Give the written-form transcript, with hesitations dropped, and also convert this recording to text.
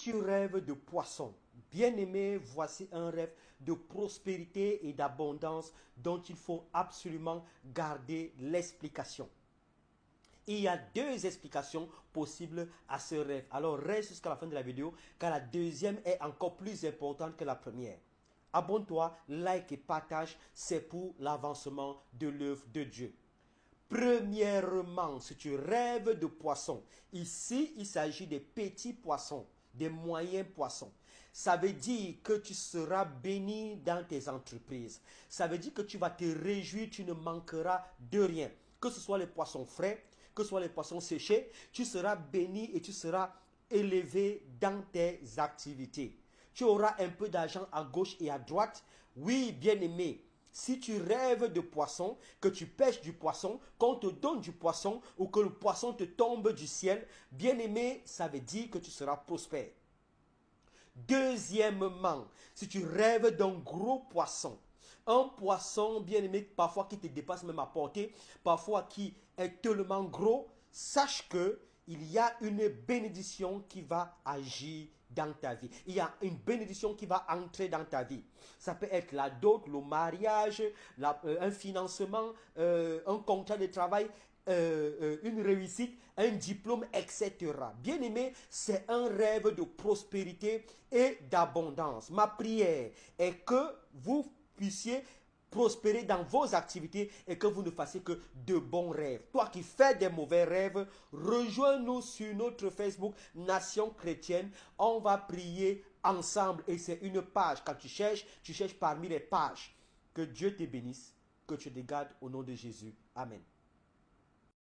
tu rêves de poisson, bien-aimé, voici un rêve de prospérité et d'abondance dont il faut absolument garder l'explication. Il y a deux explications possibles à ce rêve. Alors reste jusqu'à la fin de la vidéo car la deuxième est encore plus importante que la première. Abonne-toi, like et partage, c'est pour l'avancement de l'œuvre de Dieu. Premièrement, si tu rêves de poissons, ici il s'agit des petits poissons, des moyens poissons. Ça veut dire que tu seras béni dans tes entreprises. Ça veut dire que tu vas te réjouir, tu ne manqueras de rien. Que ce soit les poissons frais, que ce soit les poissons séchés, tu seras béni et tu seras élevé dans tes activités. Tu auras un peu d'argent à gauche et à droite. Oui, bien-aimé, si tu rêves de poisson, que tu pêches du poisson, qu'on te donne du poisson ou que le poisson te tombe du ciel, bien-aimé, ça veut dire que tu seras prospère. Deuxièmement, si tu rêves d'un gros poisson, un poisson bien-aimé parfois qui te dépasse même à portée, parfois qui est tellement gros, sache que il y a une bénédiction qui va agir dans ta vie. Il y a une bénédiction qui va entrer dans ta vie. Ça peut être la dot, le mariage, un financement, un contrat de travail, une réussite, un diplôme, etc. Bien aimé, c'est un rêve de prospérité et d'abondance. Ma prière est que vous puissiez prospérer dans vos activités et que vous ne fassiez que de bons rêves. Toi qui fais des mauvais rêves, rejoins-nous sur notre Facebook Nation Chrétienne. On va prier ensemble et c'est une page. Quand tu cherches parmi les pages. Que Dieu te bénisse, que tu te gardes au nom de Jésus. Amen.